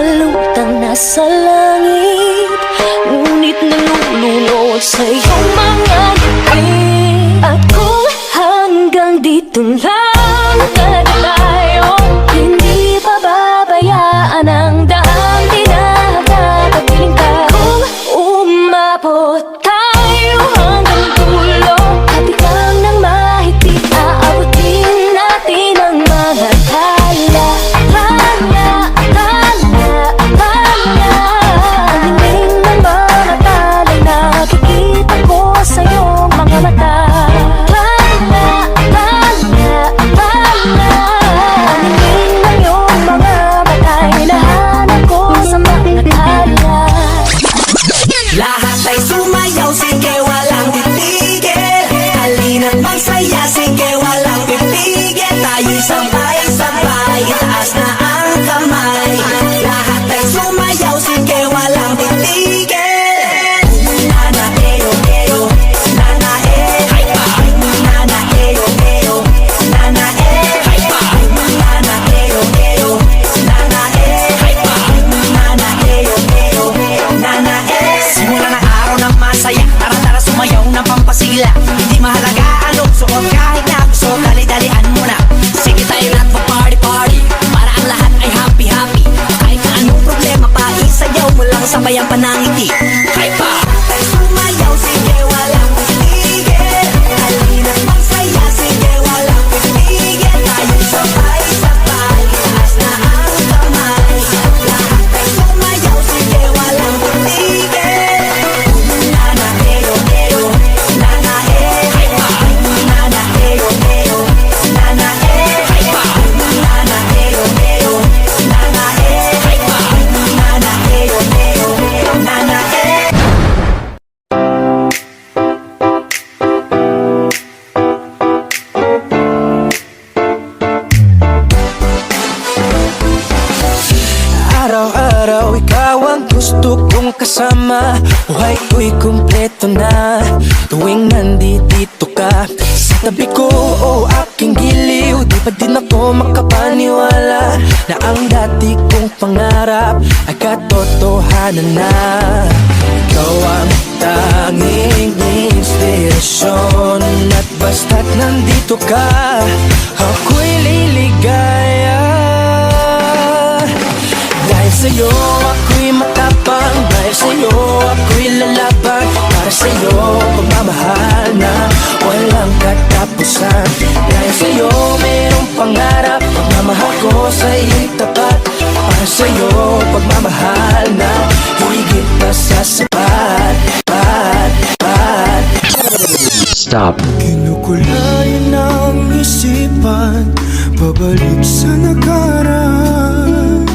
lutang nasa langit, ngunit nalulunod sa iyong mga ngiti. At kung hanggang dito lang tayo, hindi pababayaan ang daan, tinatatapiling ka. Kung umabot tayo hanggang dulo, kapit lang ng mahigpit, aabutin natin ang mga tala. Ang dingding ng mga talay, nakikita ko sa iyong mga mata. Ang dingding ng iyong mga batay, hinahanap ko sa mga tala. Lahat ay sumayaw, sige walang titigil. Halina't magsaya, sige walang pipigil. Tayo'y sabay-sabay, itaas na ang kamay. Lahat ay sumayaw, sige walang titigil. Nana eyo eyo, nana nana eyo eyo, nana nana eyo eyo, nana nana eyo eyo, nana Simula ng araw ng masaya, tara-tara sumayaw ng pampasigla. Hindi mahalaga anong suot, kahit na gusto, dali-dalian mo na. Sige tayo na't mag-party-party, para ang lahat ay happy-happy. Kahit na anong problema pa, isayaw mo lang sabay ang panangiti. Hype pa! Sumayaw, sige walang pipigil. Halina't magsaya, sige walang pipigil. Tayo'y sabay-sabay, itaas na ang kamay. Lahat ay sumayaw, sige walang pipigil. Nana eyo eyo, nana nana eyo eyo, nana nana eyo eyo, nana nana eyo eyo, nana Araw-araw ikaw ang gusto kong kasama. Buhay ko'y kumpleto na tuwing nandito ka sa tabi ko, o aking giliw. Di pa din ako makapaniwala na ang dati kong pangarap ay katotohanan na. Ikaw ang tanging inspirasyon, at basta't nandito ka, ako'y liligaya. Dahil sa'yo ako'y matapang, dahil sa'yo ako'y lalaban. Para sa'yo pagmamahal na walang katapusan. Dahil sa'yo mayroong pangarap, pagmamahal ko sa'yo'y tapat. Para sa'yo pagmamahal na higit pa sa sapat. Stop. Kinukulayan ang isipan, pabalik sa nakaraan.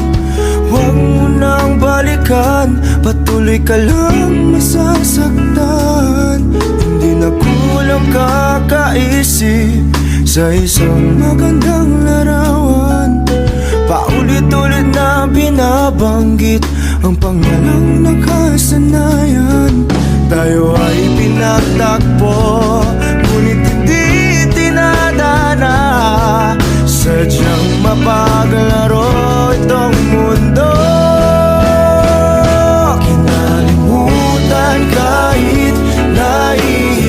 Huwag mo nang balikan, patuloy ka lang masasaktan. Hindi na kulang kakaisip sa isang magandang larawan. Paulit-ulit na binabanggit ang pangalang nakasanayan. Tayo ay pinagtakpo, ngunit hindi tinadana. Sadyang mapaglaro itong mundo. Kinalimutan kahit nahihirapan,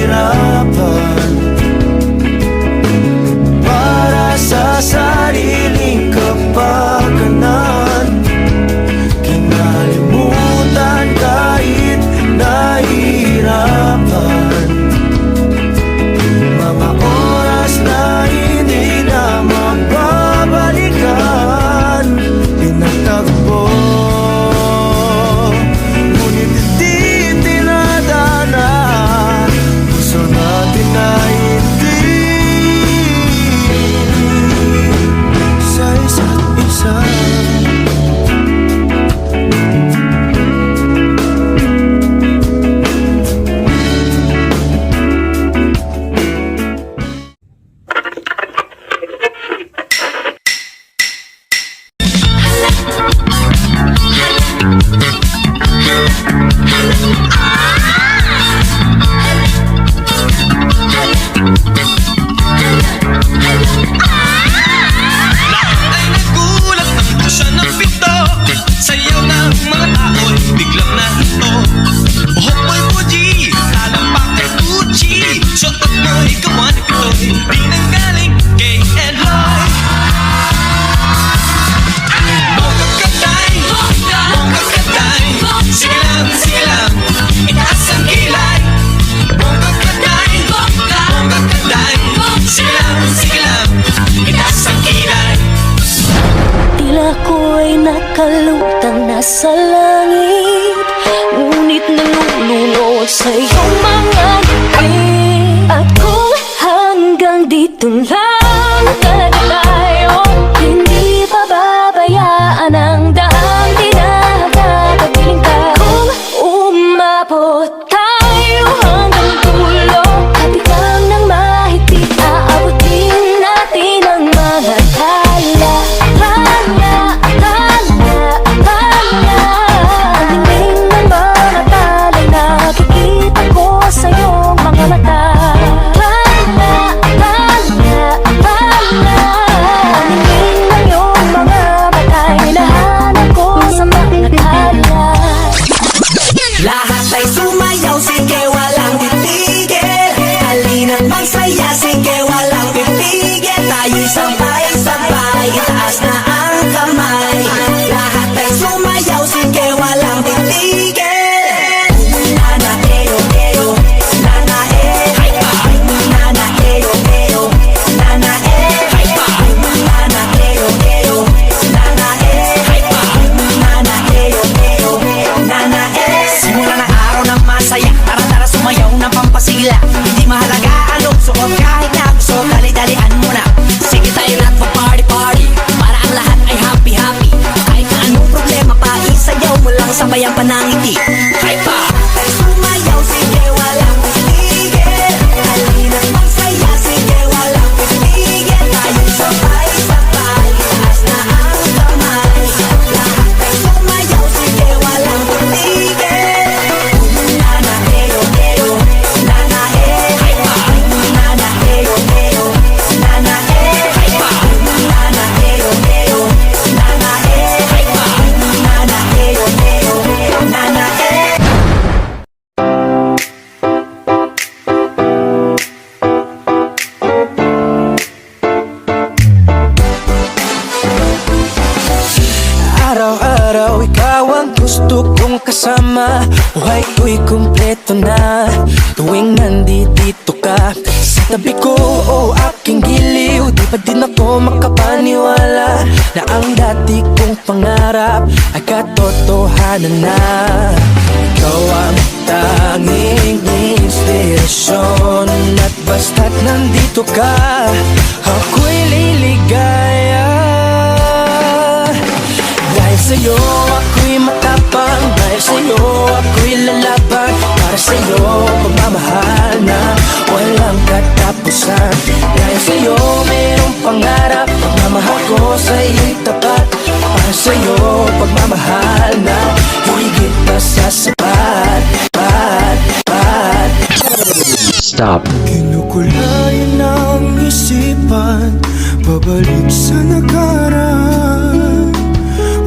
para sa sariling kapakanan. Kinalimutan kahit nahihirapan, kalutang nasa langit, ngunit nalulunod sa iyong mga ngiti. At kung hanggang dito lang talaga tayo, hindi pababayaan ang daang tinahagapabiling ka. Kung umabot tayo hanggang dulo, kabilang ng mahigpit, aabutin natin ang mga tala. Ang dingding ng mga talay, nakikita ko sa iyong mga mata. Ang dingding ng iyong mga batay, hinahanap ko sa mga tala. Lahat ay sumayaw, sige walang titigil. Halina't magsaya, sige walang pipigil. Tayo'y sabay-sabay, itaas na ang kamay. Lahat ay sumayaw, sige walang titigil. Nana eyo eyo, nana nana eyo eyo, nana nana eyo eyo, nana nana eyo eyo, nana Simula ng araw ng masaya, tara-tara sumayaw ng pampasigla. Hindi mahalaga anong suot, kahit na gusto, dali-dalian mo na. Sige tayo na't mag-party-party, para ang lahat ay happy-happy. Kahit na anong problema pa, isayaw mo lang sabay ang panangiti. Hype pa! Sumayaw, sige walang titigil. Halina't magsaya, sige walang titigil. Tayo sabay-sabay, itaas na ang kamay. Lahat ay sumayaw, sige walang titigil. Nana eyo eyo, nana nana eyo eyo, nana nana eyo eyo, nana nana eyo eyo, nana Araw-araw ikaw ang gusto kong kasama. Buhay ko'y kumpleto na tuwing nandito ka sa tabi ko, o aking giliw. Di pa din ako makapaniwala na ang dati kong pangarap ay katotohanan na. Ikaw ang tanging inspirasyon, at basta't nandito ka, ako'y liligaya. Dahil sa'yo ako'y matapang, dahil sa'yo ako'y lalaban. Para sa'yo pagmamahal na walang katapusan. Dahil sa'yo mayroong pangarap, pagmamahal ko sa'yo'y tapat. Para sa'yo pagmamahal na higit pa sa sapat. Stop. Kinukulayan ang isipan, pabalik sa nakaraan.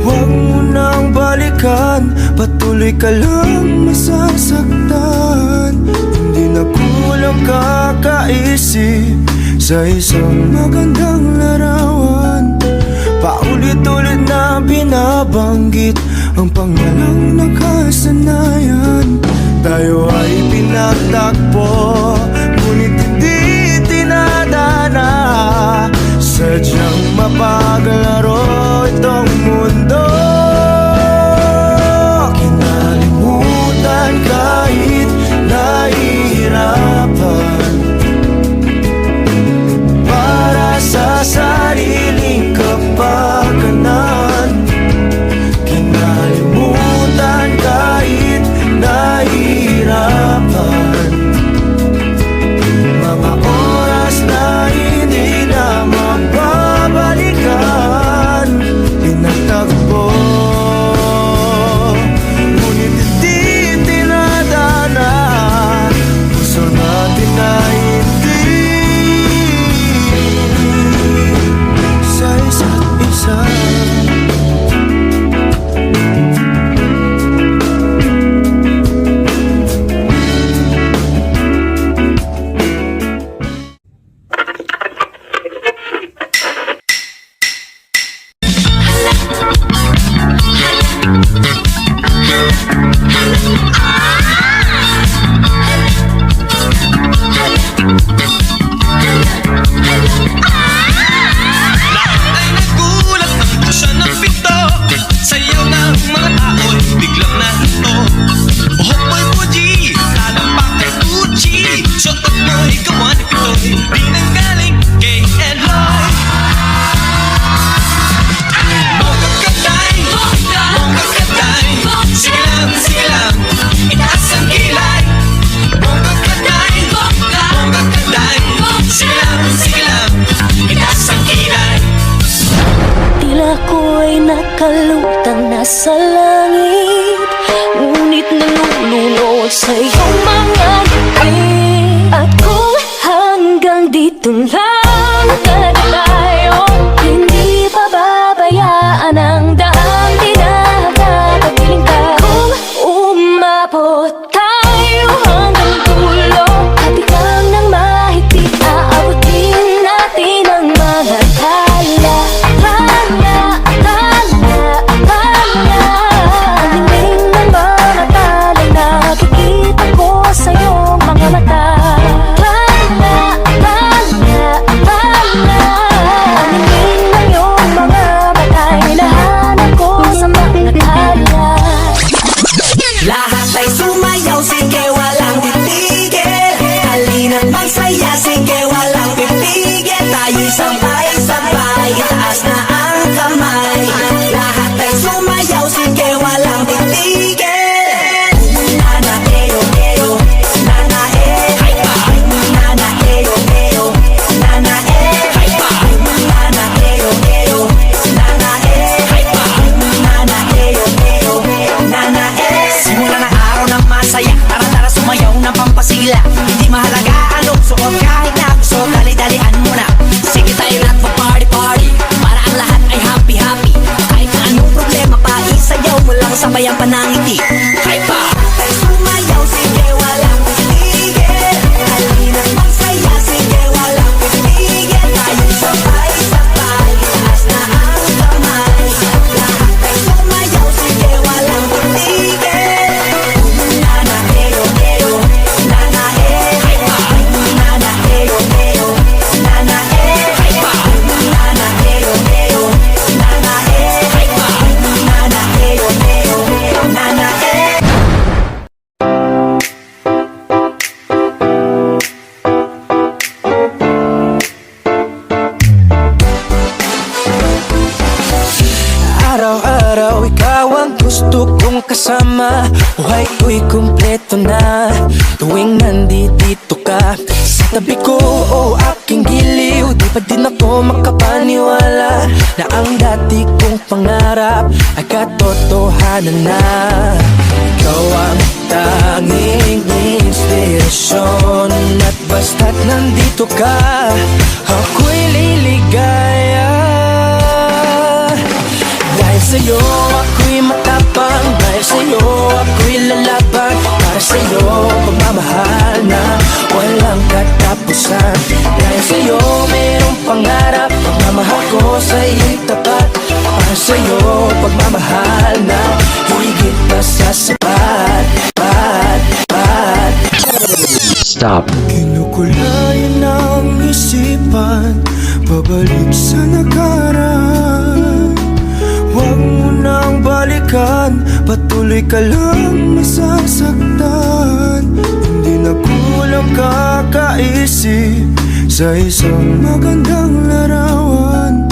Huwag mo nang balikan, patuloy ka lang masasaktan. Hindi na kulang kakaisip sa isang magandang larawan. Paulit-ulit na binabanggit ang pangalang nakasanayan. Tayo ay pinagtakpo, ngunit hindi tinadana. Sadyang mapaglaro itong mundo. Kinalimutan kahit nahihirapan, para sa sariling kapakanan. Kinalimutan kahit nahihirapan, kalutang nasa langit, ngunit nalulunod sa iyong mga ngiti. At kung hanggang dito lang tayo, hindi pababayaan ang daang tinahagapagpiling ka. Kung umabot tayo hanggang dulo, kapit lang ng mahigpit, aabutin natin ang mga tala. Ang dingding ng mga talay, nakikita ko sa iyong mga mata. Ang dingding ng iyong mga batay, hinahanap ko sa mga tala. Lahat ay sumayaw, sige walang titigil. Halina't magsaya, sige walang pipigil. Tayo'y sabay-sabay, itaas na ang kamay. Lahat ay sumayaw, sige walang titigil. Nana eyo eyo, nana nana eyo eyo, nana nana eyo eyo, nana nana eyo eyo, nana Simula ng araw ng masaya, tara-tara sumayaw ng pampasigla. Hindi mahalaga anong suot, kahit na gusto, dali-dalian mo na. Sige tayo na't mag-party-party, para ang lahat ay happy-happy. Kahit na anong problema pa, isayaw mo lang sabay ang panangiti. Hype pa! Ay sumayaw, sige walang titigil. Halina't magsaya, sige walang titigil. Tayo sabay-sabay, itaas na ang kamay. Lahat ay sumayaw, sige walang titigil. Nana eyo eyo, nana nana eyo eyo, nana nana eyo eyo, nana nana eyo eyo, nana Araw-araw ikaw ang gusto kong kasama. Buhay ko'y kumpleto na tuwing nandito ka sa tabi ko, o aking giliw. Di pa din ako makapaniwala na ang dati kong pangarap ay katotohanan na. Ikaw ang tanging inspirasyon, at basta't nandito ka, ako'y liligaya. Dahil sa'yo ako'y matapang, dahil sa'yo ako'y lalaban. Para sa'yo pagmamahal na walang katapusan. Dahil sa'yo mayroong pangarap, pagmamahal ko sa'yo'y tapat. Para sa'yo pagmamahal na higit pa sa sapat. Stop. Kinukulayan ang isipan, pabalik sa nakaraan. Huwag mo nang balikan, patuloy ka lang masasaktan. Hindi na kulang kakaisip sa isang magandang larawan.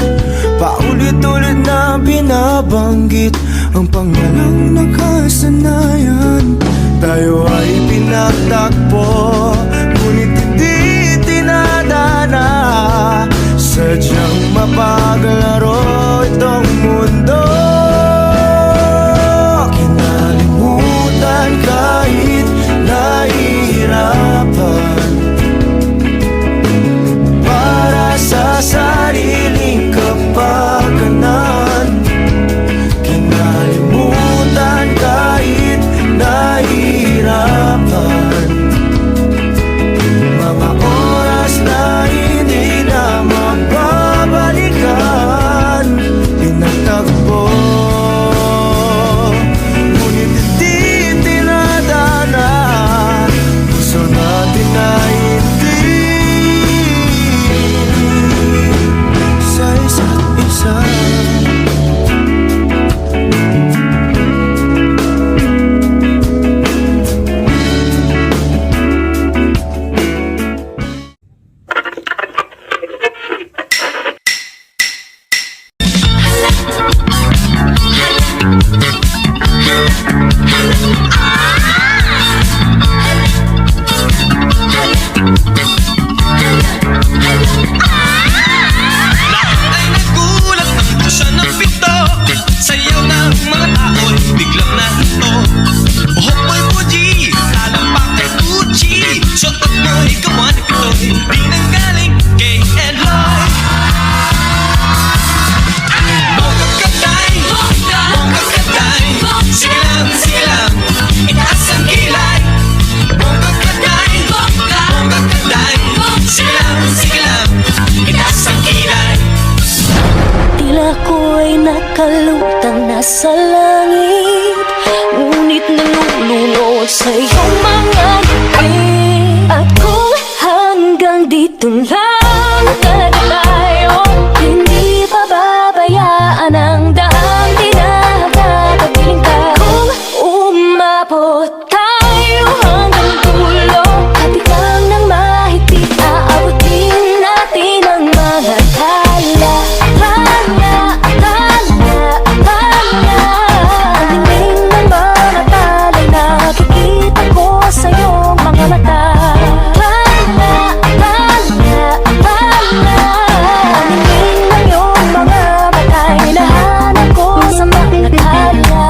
Paulit-ulit na binabanggit ang pangalang nakasanayan. Tayo ay pinagtakpo, ngunit hindi tinadana. Sadyang mapaglaro itong mundo. Kinalimutan kahit nahihirapan, para sa sariling kapakanan. Kinalimutan kahit nahihirapan, kalutang nasa langit, ngunit nalulunod sa iyong mga ngiti. At kung hanggang dito lang tayo, hindi pababayaan ang daang tinahagapagpiling ka. Kung umabot tayo hanggang dulo, kapilang ng mahigpit, aabutin natin ang mga tala. Ang dingding ng mga talay, nakikita ko sa iyong mga mata. Ang dingding ng iyong mga mata, hinahanap ko sa mga tala.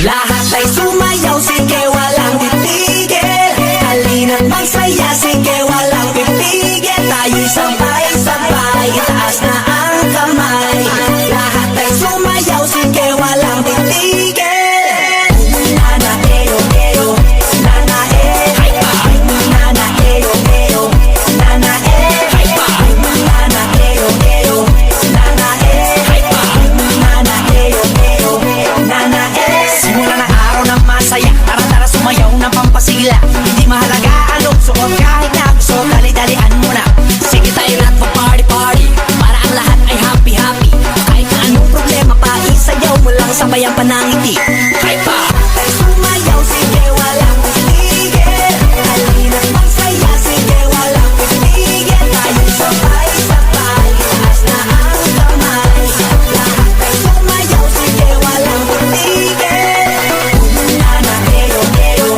Lahat ay sumayaw, sige walang titigil. Halina't magsaya, sige walang pipigil. Tayo'y sabay-sabay, itaas na ang kamay. Lahat ay sumayaw, sige walang titigil. Nana eyo eyo, nana nana eyo eyo, nana nana eyo eyo, nana nana eyo eyo, nana Simula ng araw na masaya, tara-tara sumayaw ng pampasigla. Hindi mahalaga anong suot, kahit na gusto, dali-dalian mo na. Sige tayo na't mag-party-party, para ang lahat ay happy-happy. Kahit na anong problema pa, isayaw mo lang, sabay ang panangiti. Kahit pa tayo sumayaw, sige walang titigil. Halina't magsaya, sige walang titigil. Tayo sabay-sabay, itaas na ang kamay. Lahat tayo sumayaw, sige walang titigil. Nana eyo eyo,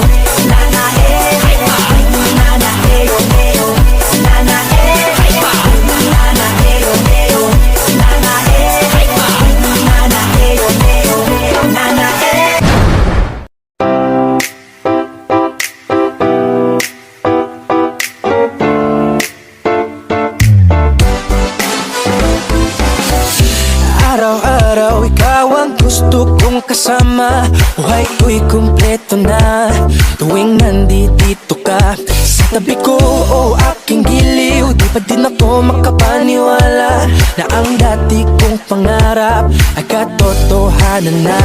nana nana eyo eyo, nana nana eyo eyo, nana nana eyo eyo, nana Araw-araw ikaw ang gusto kong kasama. Buhay ko'y kumpleto na tuwing nandito ka sa tabi ko, o aking giliw. Di pa din ako makapaniwala na ang dati kong pangarap ay katotohanan na.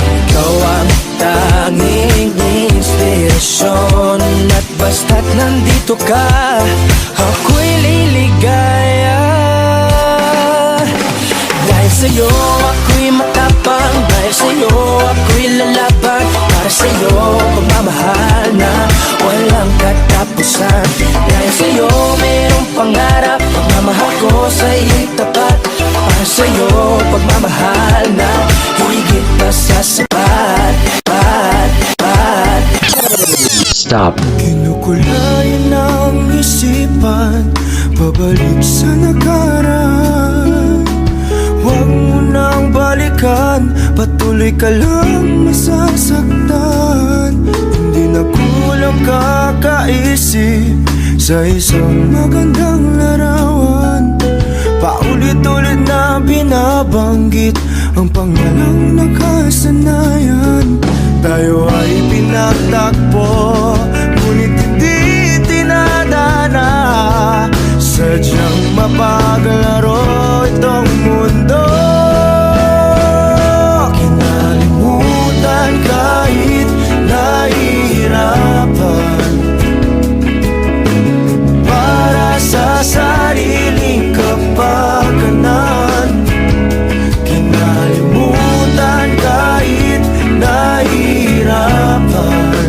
Ikaw ang tanging inspirasyon, at basta't nandito ka, ako'y liligaya. Dahil sa'yo ako'y matapang, dahil sa'yo ako'y lalaban. Para sa'yo pagmamahal na walang katapusan. Dahil sa'yo mayroong pangarap, pagmamahal ko sa'yo'y tapat. Para sa'yo pagmamahal na higit pa sa sapat. Stop. Kinukulayan ang isipan, pabalik sa nakaraan. Huwag mo nang balikan, patuloy ka lang masasaktan. Hindi na kulang kakaisip sa isang magandang larawan. Paulit-ulit na binabanggit ang pangalang nakasanayan. Tayo ay pinagtagpo, ngunit hindi tinadana. Sadyang mapaglaro itong mundo. Kinalimutan kahit nahihirapan, para sa sariling kapakanan. Kinalimutan kahit nahihirapan,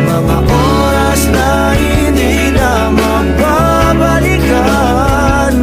mga oras na hindi na mababalikan.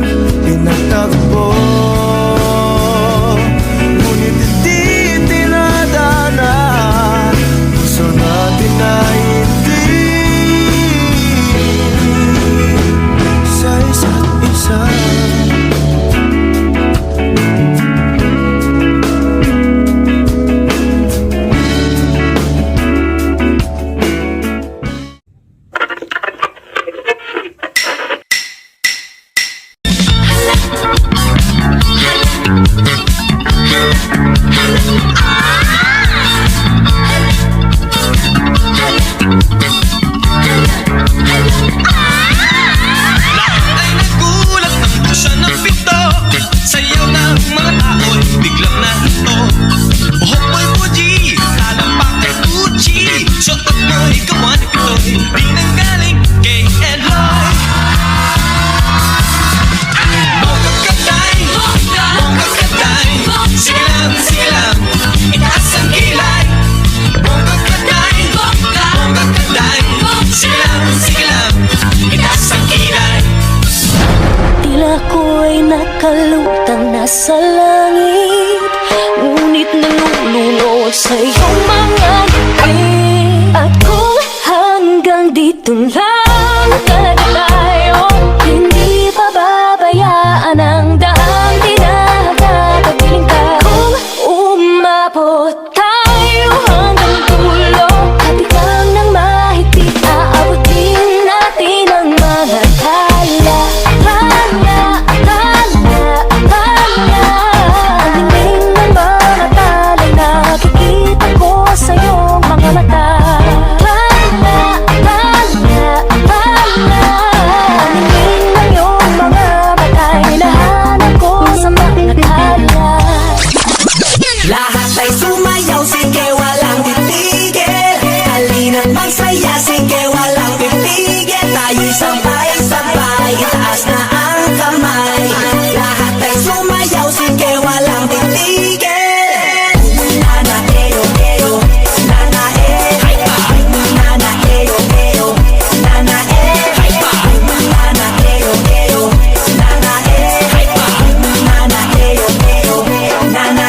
kalutang nasa langit, ngunit nalulunod sa iyong mga ngiti. At kung hanggang dito lang talaga tayo, hindi pababayaan ang daang tinahagapagpiling ka. Kung umabot tayo hanggang dulo, kapilang ng mahigpit, aabutin natin ang mga tala. Tala, tala, tala. Ang dingding ng mga tala'y nakikita ko sa iyong mga mata. Tala, tala, tala. Ang dingding ng iyong mga mata'y hinahanap ko sa mga tala. Lahat ay sumayaw, sige walang titigil. Halina't magsaya, sige walang pipigil. Tayo'y sabay-sabay, itaas na ang kamay. Lahat ay sumayaw, sige walang titigil. Nana eyo eyo, nana nana eyo eyo, nana nana eyo eyo, nana nana eyo eyo, nana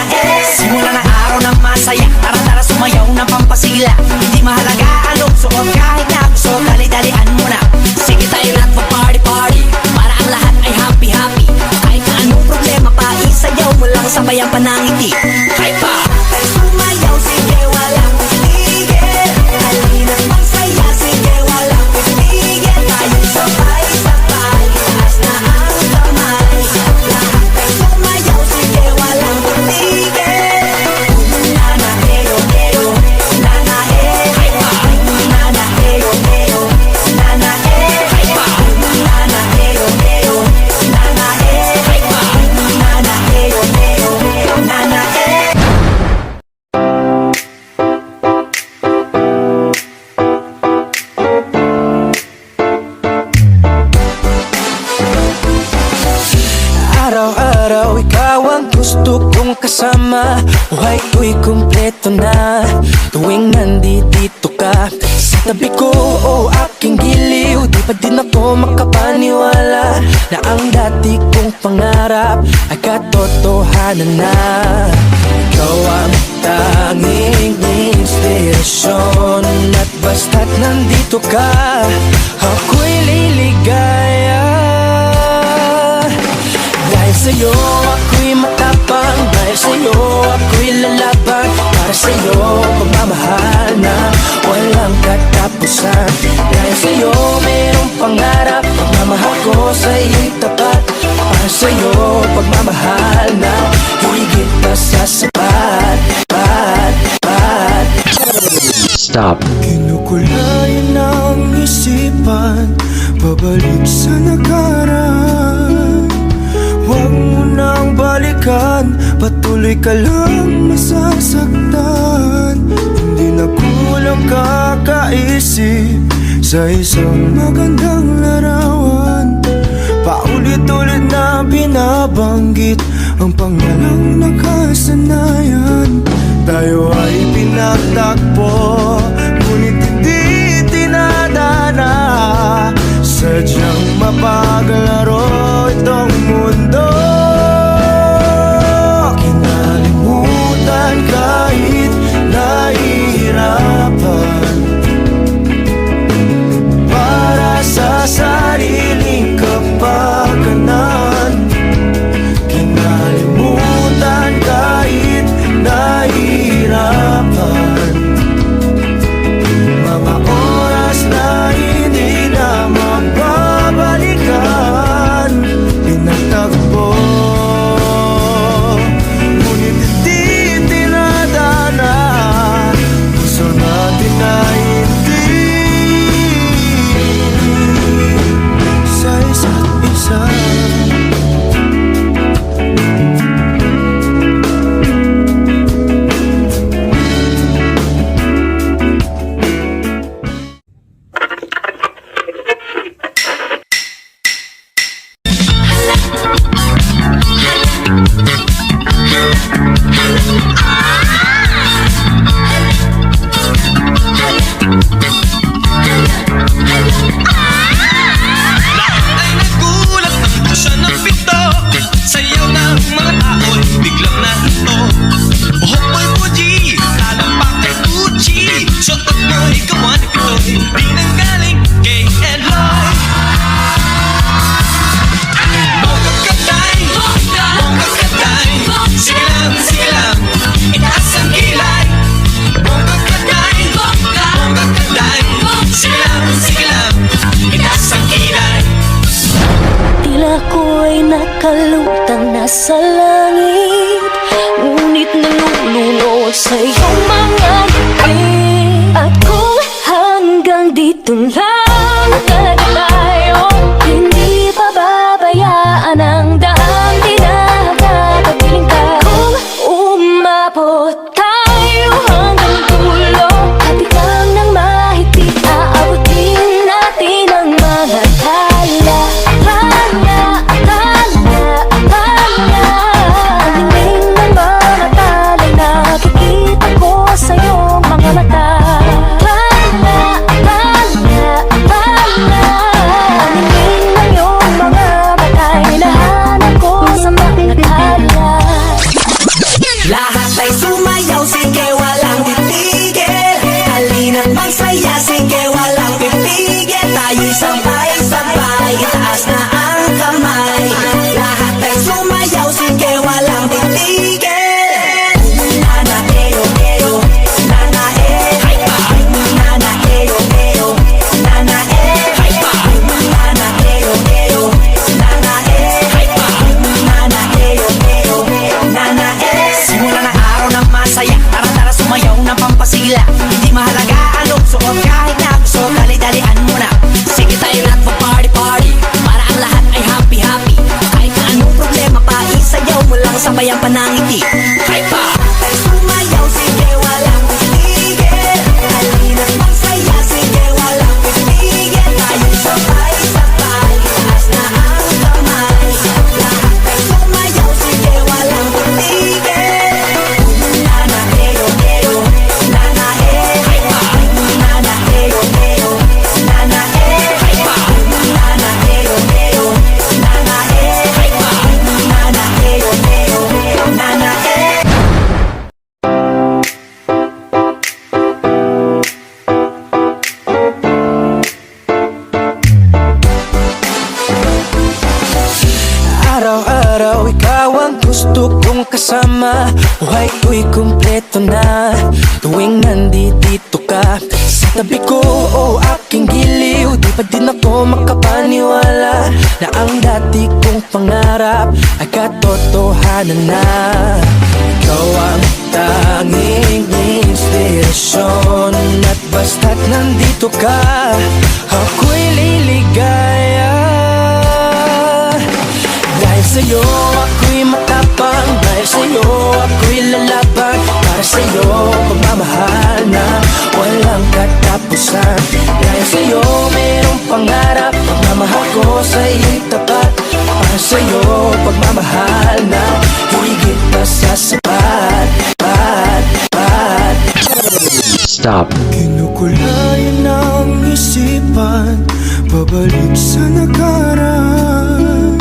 Simula ng araw ng masaya, tara-tara sumayaw ng pampasigla. Hindi mahalaga anong suot, kahit na gusto, dali-dalian mo na. Sige tayo na't mag-party-party, para ang lahat ay happy-happy. Kahit na anong problema pa, isayaw mo lang sabay ang panangiti. Hype pa! Tayo sumayaw, sige walang titigil. Halina't magsaya, sige walang titigil. Tayo sabay-sabay, itaas na ang kamay. Lahat tayo sumayaw, sige walang titigil. Nana eyo eyo, nana nana eyo eyo, nana nana eyo eyo, nana nana eyo eyo, nana Araw-araw ikaw ang gusto kong kasama. Buhay ko'y kumpleto na tuwing nandito ka sa tabi ko, o aking giliw. Di pa din ako makapaniwala na ang dati kong pangarap ay katotohanan na. Ikaw ang tanging inspirasyon, at basta't nandito ka, ako'y liligaya. Dahil sa'yo ako'y matapang, dahil sa'yo ako'y lalaban. Para sa'yo pagmamahal na walang katapusan. Dahil sa'yo mayroong pangarap, pagmamahal ko sa'yo'y tapat. Para sa'yo pagmamahal na higit pa sa sapat. Stop. Kinukulayan ang isipan, pabalik sa nakaraan. Huwag mo nang balikan, patuloy ka lang masasaktan. Hindi na kulang kakaisip sa isang magandang larawan. Paulit-ulit na binabanggit ang pangalang nakasanayan. Tayo ay pinagtakpo, ngunit hindi tinadana. Sadyang mapaglaro itong mundo. Kinalimutan kahit nahihirapan, para sa sariling kapakanan. Kinalimutan kahit nahihirapan, ako'y nakalutang nasa langit, ngunit nalulunod sa iyong mga ngiti. At kung hanggang dito lang tayo, hindi pababayaan ang daang tinahagapagpiling ka. Kung umabot tayo hanggang dulo, kapilang ng mahigpit, aabutin natin ang mga tala. Ang dingding ng mga tala'y nakikita ko sa iyong mga mata. Ang dingding ng iyong mga mata'y hinahanap ko sa mga tala. Lahat ay sumayaw, sige walang titigil. Halina't magsaya, sige walang pipigil. Tayo'y sabay-sabay, itaas na ang kamay. Lahat ay sumayaw, sige walang titigil. Nana eyo eyo, nana nana eyo eyo, nana nana eyo eyo, nana nana eyo eyo, nana Simula ng araw ng masaya, tara-tara sumayaw ng pampasigla. Hindi mahalaga anong suot, kahit na gusto, dali-dalian mo na. Sige tayo lahat mag-party-party, para ang lahat ay happy-happy. Kahit na anong problema pa, isayaw mo lang sabay ang panangiti. Ay pa! Ay sumayaw, sige walang pipigil. Halina't magsaya, sige walang pipigil. Tayo'y sabay-sabay, itaas na ang kamay. Lahat ay sumayaw, sige walang pipigil. Nana eyo eyo, nana nana eyo eyo, nana nana eyo eyo, nana nana eyo eyo, nana Araw-araw ikaw ang gusto kong kasama. Buhay ko'y kumpleto na tuwing nandito ka sa tabi ko, o aking giliw. Di pa din ako makapaniwala na ang dati kong pangarap ay katotohanan na. Ikaw ang tanging inspirasyon, at basta't nandito ka, ako'y liligaya. Dahil sa'yo ako'y matapang, dahil sa'yo ako'y lalaban. Para sa'yo pagmamahal na walang katapusan. Dahil sa'yo mayroong pangarap, pagmamahal ko sa'yo'y tapat. Para sa'yo pagmamahal na higit pa sa sapat. Stop. Kinukulayan ang isipan, pabalik sa nakaraan.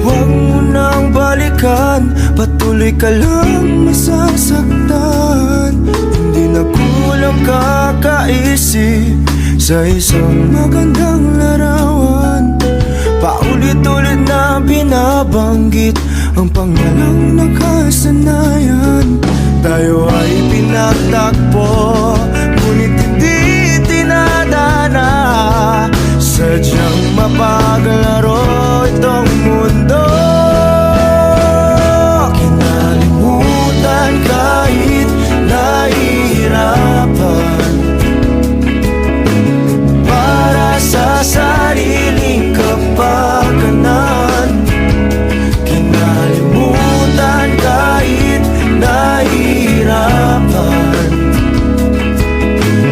Huwag mo nang balikan, patuloy ka lang masasaktan. Hindi na kulang kakaisip sa isang magandang larawan. Paulit-ulit na binabanggit ang pangalang nakasanayan. Tayo ay pinagtagpo, ngunit hindi tinadana. Sadyang mapaglaro itong mundo. Kinalimutan kahit nahihirapan, para sa sariling kapakanan. Kinalimutan kahit nahihirapan,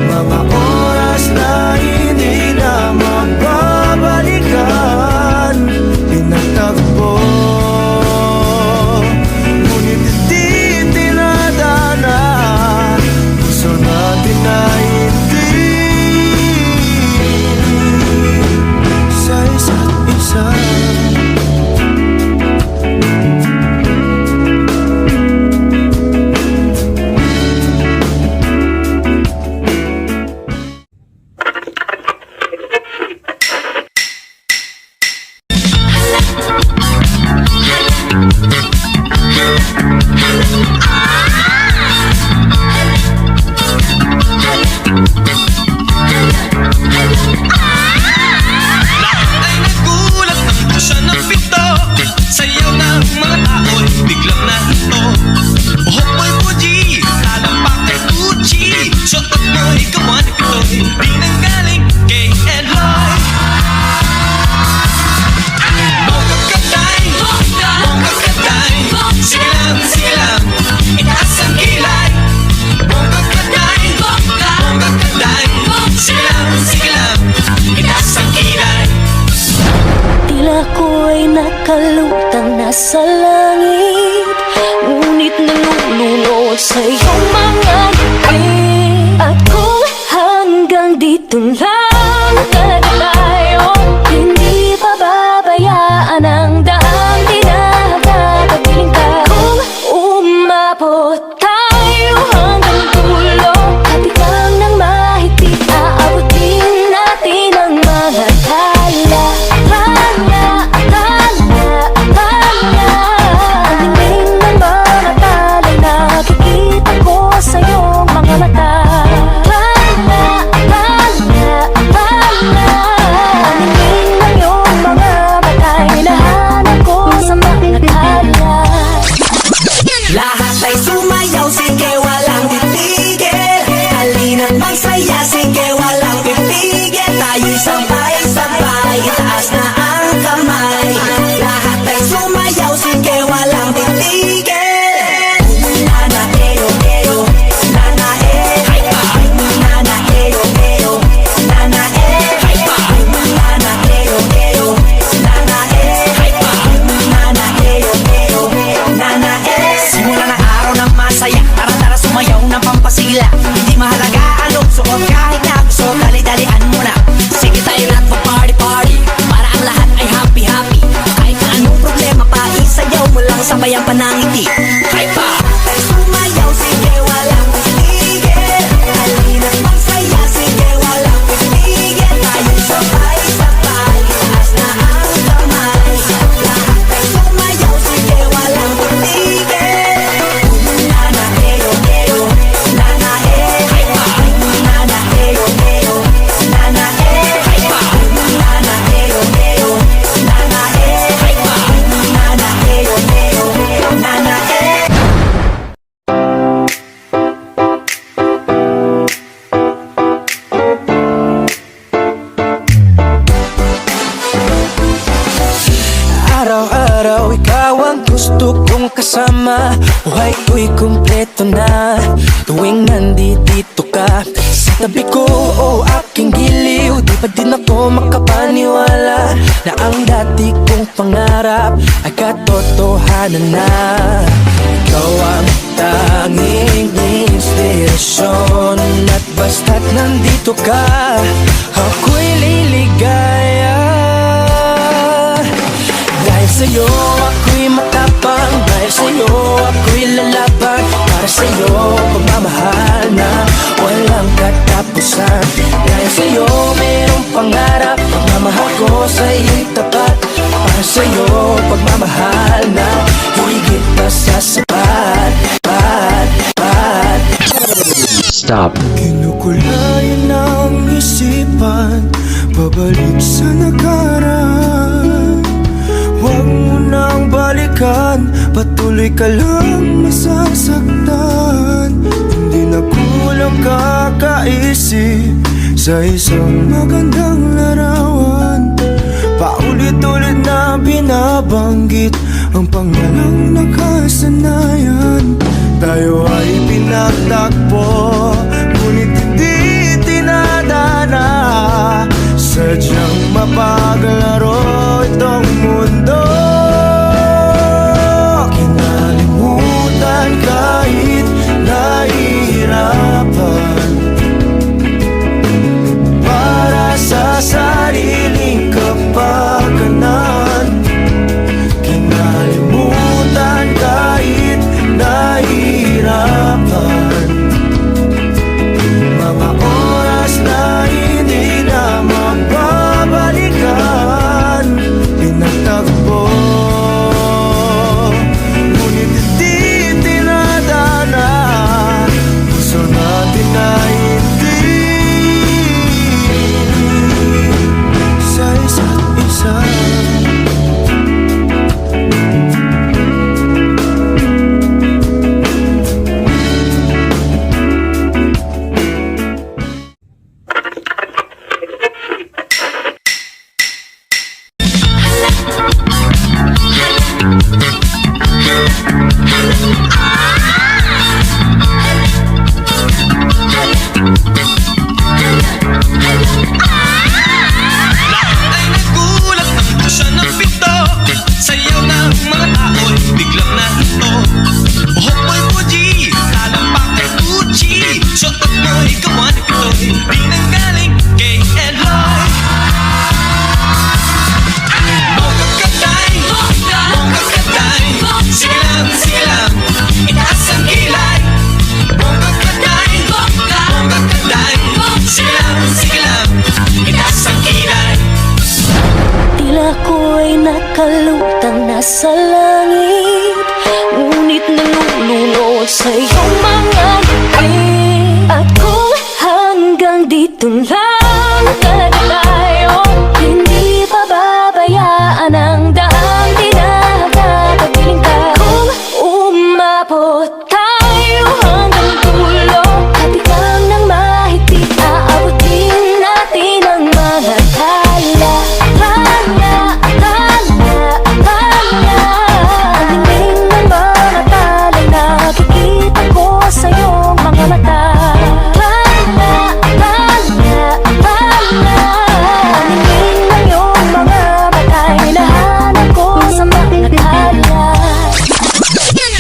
mga oras na hindi na mababalikan. Pinagtagpo, ngunit hindi tinadana. Gusto natin na hindi sa isa't isa. Lahat ay nagulat, ang siya ng pito. ay nakalutang nasa langit, ngunit nalulunod sa iyong mga ngiti. At kung hanggang dito lang tayo, hindi pababayaan ang daang tinatatapiling ka. Kung umabot tayo hanggang dulo, kapilang ng mahigpit, aabutin natin ang mga tala. Ang dingding ng mga tala'y nakikita ko sa iyong mga mata. Ang dingding ng iyong mga mata'y hinahanap ko sa mga tala. Lahat ay sumayaw, sige walang titigil. Halina't magsaya, sige walang pipigil. Tayo'y sabay-sabay, itaas na ang kamay. Lahat ay sumayaw, sige walang titigil. Nana eyo eyo, nana nana eyo eyo, nana nana eyo eyo, nana nana eyo eyo, nana Simula ng araw ng masaya, tara-tara sumayaw ng pampasigla. Hindi mahalaga anong suot, kahit na gusto, dali-dalian mo na. Sige tayo lahat pa-party-party, para ang lahat ay happy-happy. Kahit na anong problema pa, isayaw mo lang, sabayan pa ng ngiti. Ay pa! Tayo sumayaw, sige walang titigil. Halina't magsaya, sige walang titigil. Tayo sabay-sabay, itaas na ang kamay. Lahat ay sumayaw, sige walang titigil. Nana eyo eyo, nana nana eyo eyo, nana nana eyo eyo, nana nana eyo eyo, nana Araw-araw ikaw ang gusto kong kasama. Buhay ko'y kumpleto na tuwing nandito ka sa tabi ko, o aking giliw. Di pa din ako makapaniwala na ang dati kong pangarap ay katotohanan na. Ikaw ang tanging inspirasyon, at basta't nandito ka, ako'y liligaya. Dahil sa'yo ako'y matapang, dahil sa'yo ako'y lalaban. Para sa'yo pagmamahal na walang katapusan. Dahil sa'yo mayroong pangarap, pagmamahal ko sa'yo'y tapat. Para sa'yo pagmamahal na higit pa sa sapat. Stop. Kinukulayan ang isipan, babalik sa nakaraan. Huwag mo nang balikan, patuloy ka lang masasaktan. Hindi na kulang kakaisip sa isang magandang larawan. Paulit-ulit na binabanggit ang pangalang nakasanayan. Tayo ay pinagtakpo, ngunit hindi tinadana. Sadyang mapaglaro itong mundo. Kinalimutan kahit nahihirapan, para sa sariling kapakanan. Kinalimutan kahit nahihirapan, mga oras na hindi na mababalikan. nakalutang nasa langit, ngunit nalulunod sa iyong mga ngiti. At kung hanggang dito lang tayo, hindi pababayaan ang daang tinahagapagpiling ka. Kung umabot tayo hanggang dulo, kapilang ng mahigpit, aabutin natin ang mga tala. Ang dingding ng mga tala'y nakikita ko sa iyong mga mata. Ang dingding ng iyong mga mata'y hinahanap ko sa mga tala.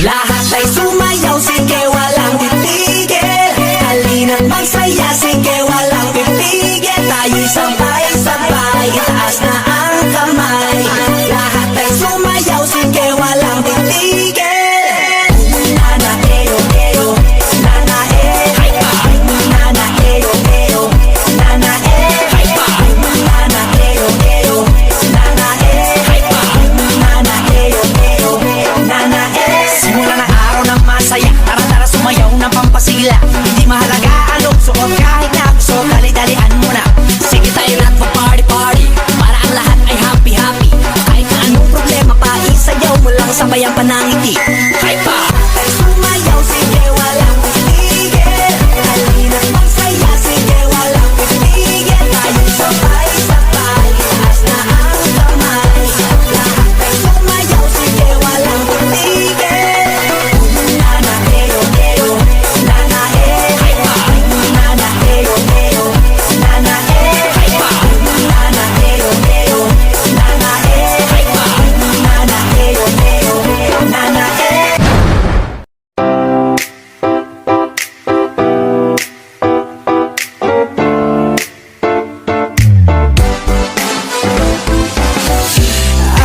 Lahat ay sumayaw, sige walang titigil. Halina't magsaya, sige walang pipigil. Tayo'y sabay-sabay, itaas na ang kamay. Lahat ay sumayaw, sige walang titigil. Nana eyo eyo, nana nana eyo eyo, nana nana eyo eyo, nana nana eyo eyo, nana Simula ng araw ng masaya, tara-tara sumayaw ng pampasigla. Hindi mahalaga anong suot, kahit na gusto, dali-dalian mo na. Sige tayo lahat pa-party-party, para ang lahat ay happy-happy. Kahit na anong problema pa, isayaw mo lang sabay ang panangiti. Hype pa! Ay sumayaw, sige walang pipigil. Halina't magsaya, sige walang pipigil. Tayo sabay-sabay, itaas na ang kamay. Lahat ay sumayaw, sige walang pipigil. Nana eyo eyo, nana nana eyo eyo, nana nana eyo eyo, nana nana eyo eyo, nana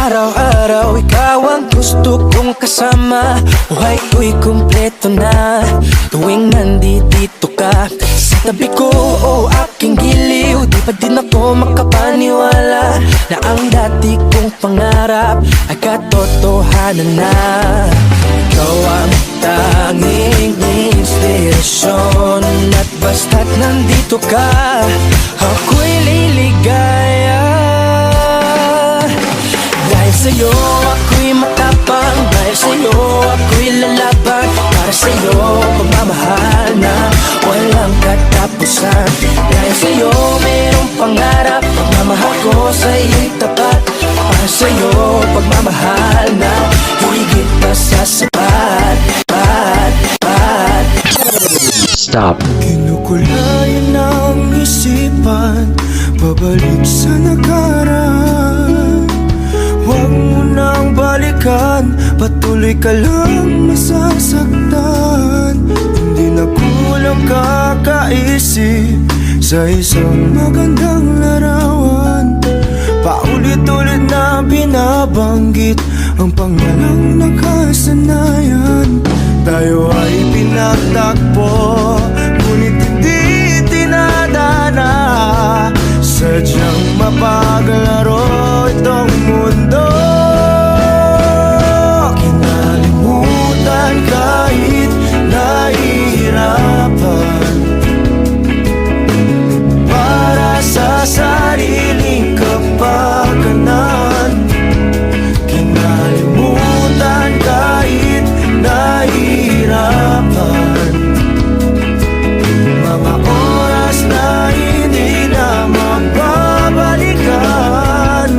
Araw-araw ikaw ang gusto kong kasama. Buhay ko'y kumpleto na tuwing nandito ka sa tabi ko, o aking giliw. Di pa din ako makapaniwala na ang dati kong pangarap ay katotohanan na. Ikaw ang tanging inspirasyon, at basta't nandito ka, ako'y liligaya. Dahil sa'yo ako'y matapang, dahil sa'yo ako'y lalaban. Para sa'yo pagmamahal na walang katapusan. Dahil sa'yo mayroong pangarap, pagmamahal ko sa'yo'y tapat. Para sa'yo pagmamahal na higit pa sa sapat. Stop. Kinukulayan ang isipan, pabalik sa nakaraan. Huwag mo nang balikan, patuloy ka lang masasaktan. Hindi na kulang kakaisip sa isang magandang larawan. Paulit-ulit na binabanggit ang pangalang nakasanayan. Tayo ay pinagtakpo, ngunit hindi tinadana. Sadyang mapaglaro itong mundo. Kinalimutan kahit nahihirapan, para sa sariling kapakanan. Kinalimutan kahit nahihirapan, mga oras na hindi na mababalikan.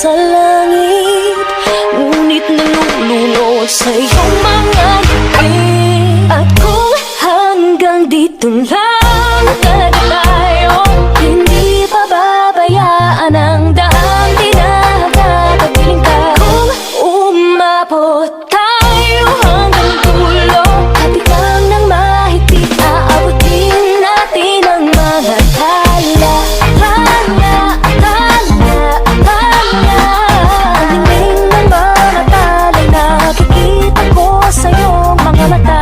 sa langit, ngunit nalulunod sa iyong mga ngiti. At kung hanggang dito lang tayo, hindi pababayaan ang daang tinahagapagpiling ka. Kung umabot tayo hanggang dulo, kapilang ng mahigpit, aabutin natin ang mga tala. Ang dingding ng mga talay, nakikita ko sa iyong mga mata.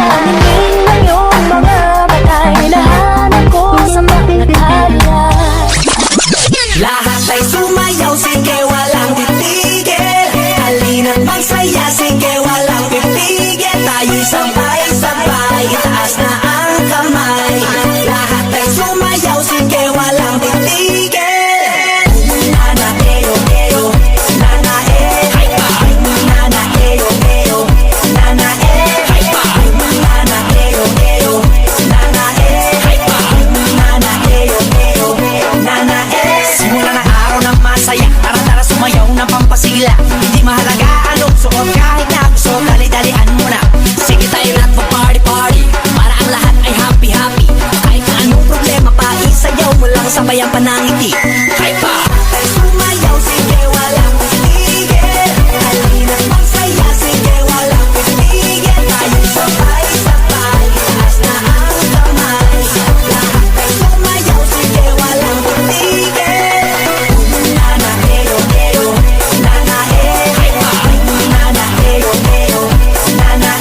Ang dingding ng iyong mga mata, hinahanap ko sa mga tala. Lahat ay sumayaw, sige walang titigil. Halina't magsaya, sige walang pipigil. Tayo'y sabay-sabay, itaas na ang kamay. Lahat ay sumayaw, sige walang titigil. Nana eyo eyo, nana nana eyo eyo, nana nana eyo eyo, nana nana eyo eyo, nana Simula ng araw na masaya, tara-tara sumayaw ng pampasigla. Hindi mahalaga anong suot, kahit na gusto, dali-dalian mo na. Sige tayo lahat mag-party-party, para ang lahat ay happy-happy. Kahit na anong problema pa, isayaw mo lang sabay ang panangiti. Hypa! Tayo sumayaw, sige walang titigil. Halina't magsaya, sige walang titigil. Tayo sabay-sabay, itaas na ang kamay. Lahat tayo sumayaw, sige walang titigil. Nana eyo eyo, nana nana eyo eyo, nana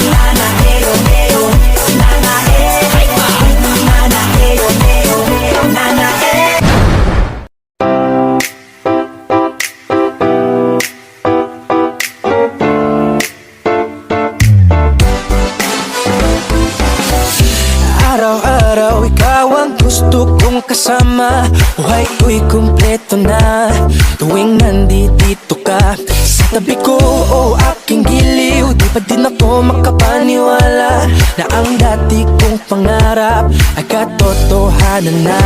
nana eyo eyo, nana nana eyo eyo, nana Araw-araw ikaw ang gusto kong kasama. Buhay ko'y kumpleto na tuwing nandito ka sa tabi ko, o aking giliw. Di pa din ako makapaniwala na ang dati kong pangarap ay katotohanan na.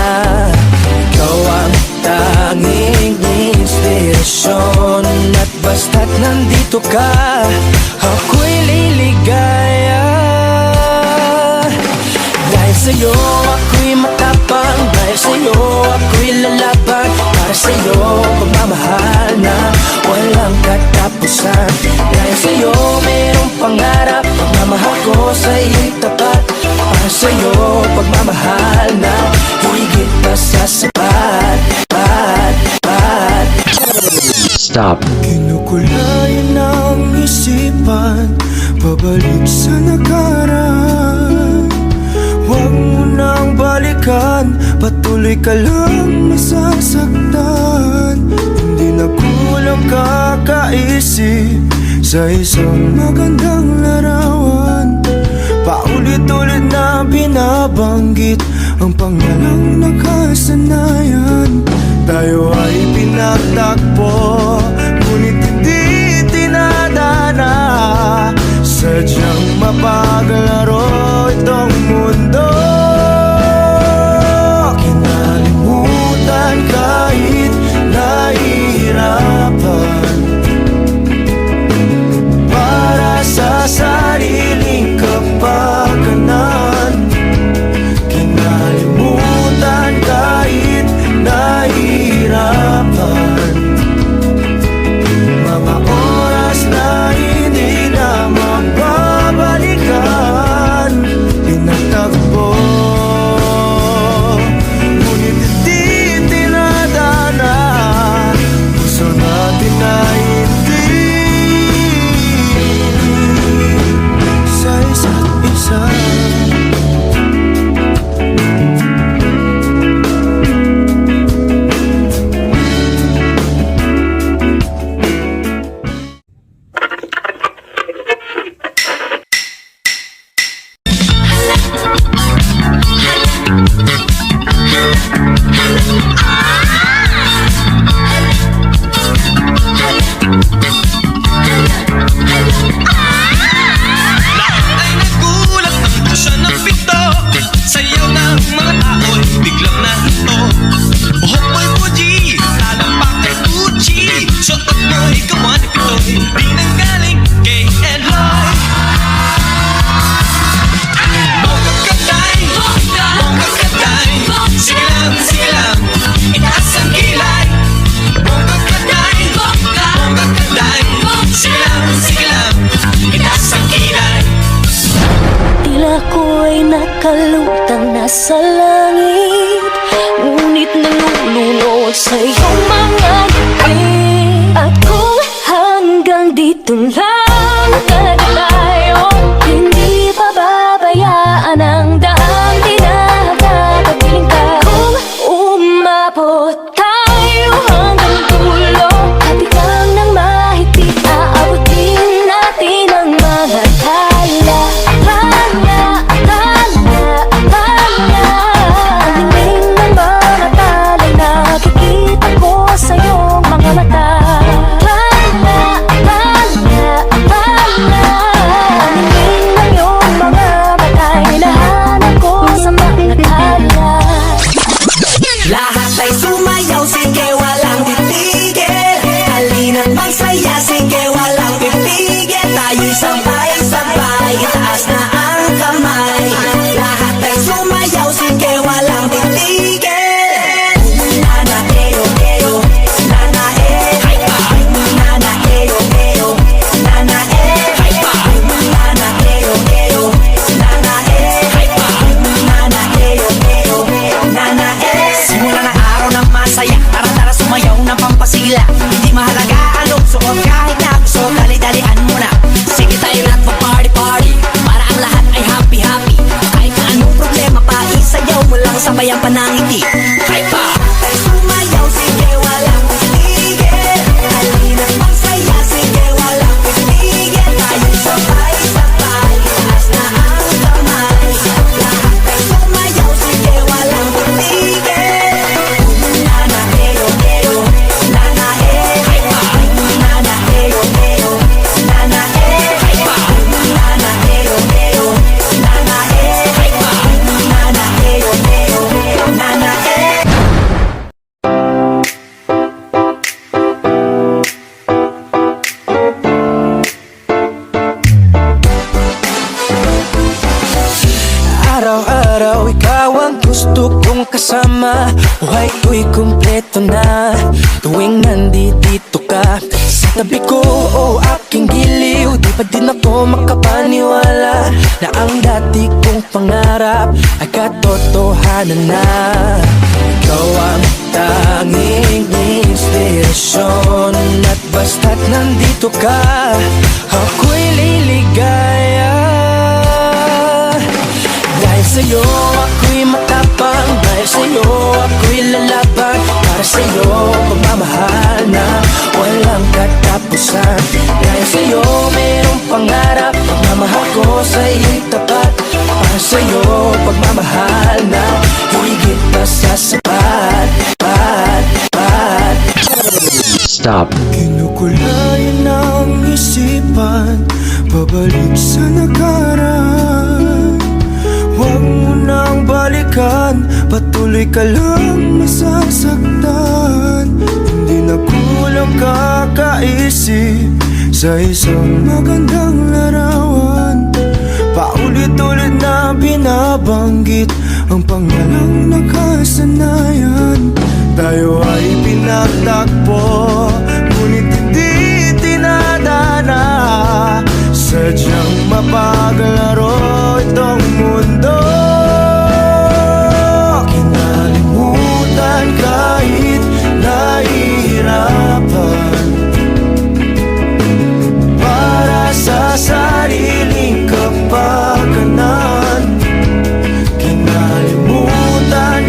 Ikaw ang tanging inspirasyon, at basta't nandito ka, ako'y liligaya. Dahil sa'yo ako'y matapang, dahil sa'yo ako'y lalaban. Para sa'yo pagmamahal na walang katapusan. Dahil sa'yo mayroong pangarap, pagmamahal ko sa'yo'y tapat. Para sa'yo pagmamahal na higit pa sa sapat. Stop. Kinukulayan ang isipan, pabalik sa nakaraan. Huwag mo nang balikan, patuloy ka lang masasaktan. Hindi na kulang kakaisip sa isang magandang larawan. Paulit-ulit na binabanggit ang pangalang nakasanayan. Tayo ay pinagtagpo, ngunit hindi tinadana. Sadyang mapaglaro itong mundo. Kinalimutan kahit nahihirapan, para sa sariling kapakanan. Kinalimutan kahit nahihirapan, mga oras na hindi na mababalikan. kalutang nasa langit, ngunit nalulunod sa iyong mga ngiti. At kung hanggang dito lang tayo, hindi pababayaan ang daang tinahagapagpiling ka. Kung umabot tayo hanggang dulo, kapilang ng mahigpit, aabutin natin ang mga tala. Ang dingding ng mga tala'y nakikita ko sa iyong mga mata. Ang dingding ng iyong mga mata'y hinahanap ko sa mga tala. Lahat ay sumayaw, sige walang titigil. Halina't magsaya, sige walang pipigil. Tayo'y sabay-sabay, itaas na ang kamay. Lahat ay sumayaw, sige walang titigil. Nana eyo eyo, nana nana eyo eyo, nana nana eyo eyo, nana nana eyo eyo, nana Simula ng araw na masaya, tara-tara sumayaw ng pampasigla. Hindi mahalaga anong suot, kahit na gusto, dali-dalian mo na. Sige tayo lahat mag-party-party, para ang lahat ay happy-happy. Kahit na anong problema pa, isayaw mo lang sabay ang panangiti. Hype pa! Tayo sumayaw, sige walang titigil. Halina't magsaya, sige walang titigil. Tayo sabay-sabay, itaas na ang kamay. Lahat tayo sumayaw, sige walang titigil. Nana eyo eyo, nana nana eyo eyo, nana nana eyo eyo, nana nana eyo eyo, nana Araw-araw ikaw ang gusto kong kasama. Buhay ko'y kumpleto na tuwing nandito ka sa tabi ko, o aking giliw. Di pa din ako makapaniwala na ang dati kong pangarap ay katotohanan na. Ikaw ang tanging inspirasyon, at basta't nandito ka, ako'y liligaya. Dahil sa'yo ako'y matapang, dahil sa'yo ako'y lalaban. Para sa'yo pagmamahal na walang katapusan. Dahil sa'yo mayroong pangarap, pagmamahal ko sa'yo'y tapat. Para sa'yo pagmamahal na higit pa sa sapat. Stop. Kinukulayan ang isipan, pabalik sa nakaraan. Huwag mo nang balikan, patuloy ka lang masasaktan. Hindi na kulang kakaisip sa isang magandang larawan. Paulit-ulit na binabanggit ang pangalang nakasanayan. Tayo ay pinagtakpo, ngunit hindi tinadana. Sadyang mapaglaro itong mundo. Kinalimutan kahit nahihirapan, para sa sariling kapakanan. Kinalimutan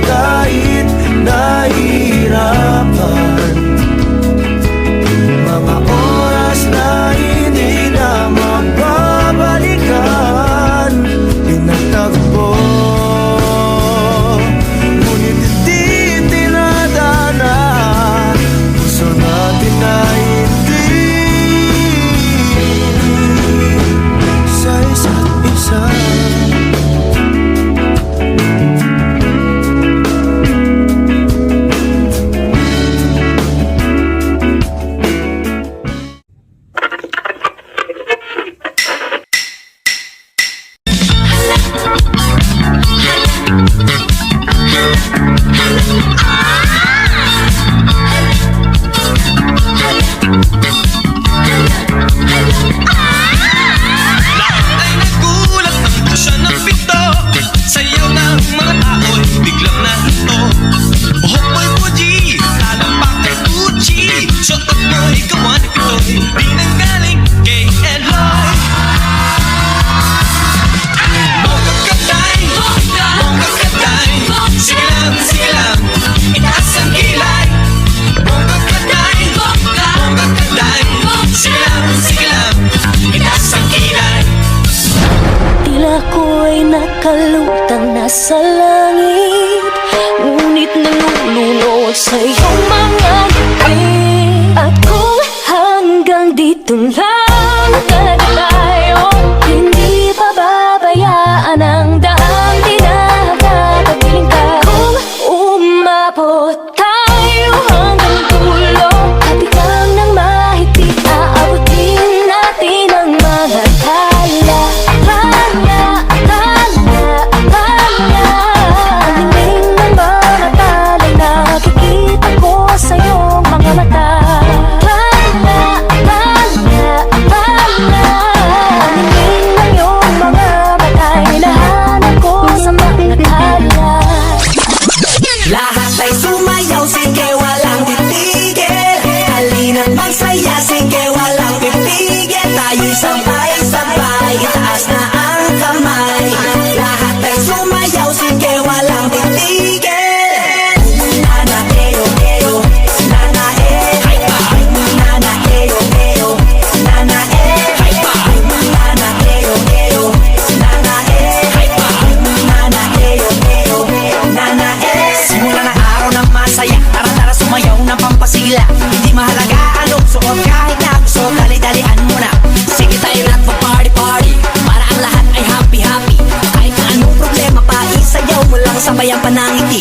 ngiti.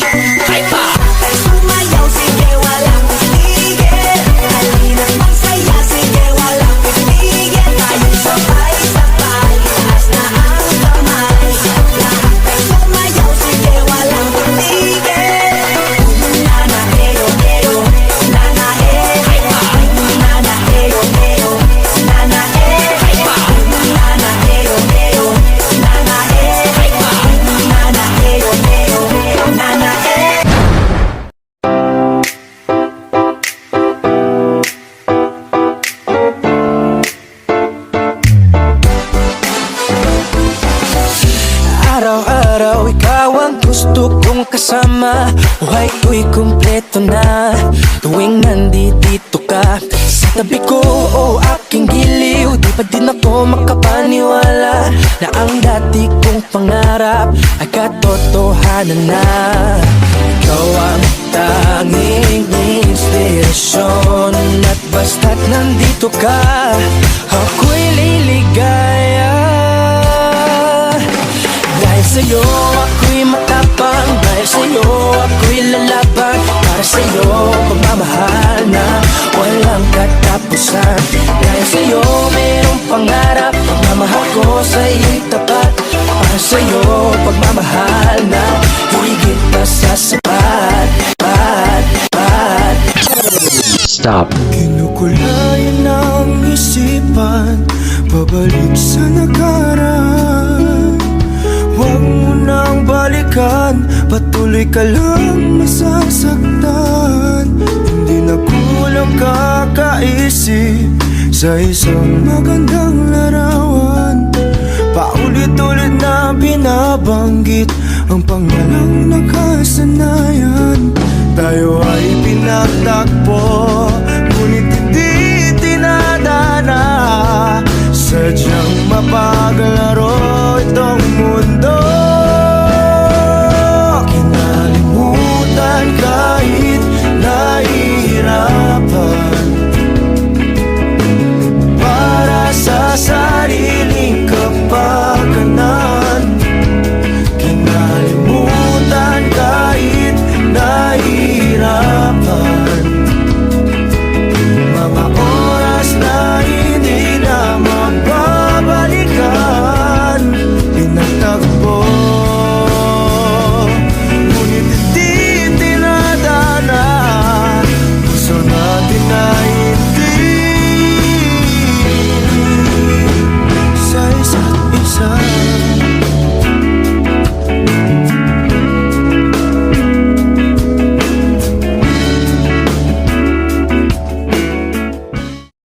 Ay pa! Ay sumayaw, sige walang pipigil. Halina't magsaya, sige walang pipigil. Tayo'y sabay-sabay, itaas na ang kamay. Lahat ay sumayaw, sige walang pipigil. Nana, eyo, eyo, nana, eh. Ay pa! Nana, eyo, eyo, nana, eh. Ay pa! Nana, eyo, eyo, nana, eh. Ay pa! Nana, eyo, eyo, nana, eh. Araw-araw ikaw ang gusto kong kasama. Buhay ko'y kumpleto na tuwing nandito ka sa tabi ko, o aking giliw. Di pa din ako makapaniwala na ang dati kong pangarap ay katotohanan na. Ikaw ang tanging inspirasyon, at basta't nandito ka, ako'y liligaya. Dahil sa'yo ako'y matapang, dahil sa'yo ako'y lalaban. Para sa'yo pagmamahal na walang katapusan. Dahil sa'yo mayroong pangarap, pagmamahal ko sa'yo'y tapat. Para sa'yo pagmamahal na higit pa sa sapat. Stop. Kinukulayan ang isipan, pabalik sa nakaraan. Huwag mo nang balikan, patuloy ka lang masasaktan. Hindi na kulang kakaisip sa isang magandang larawan. Paulit-ulit na binabanggit ang pangalang nakasama.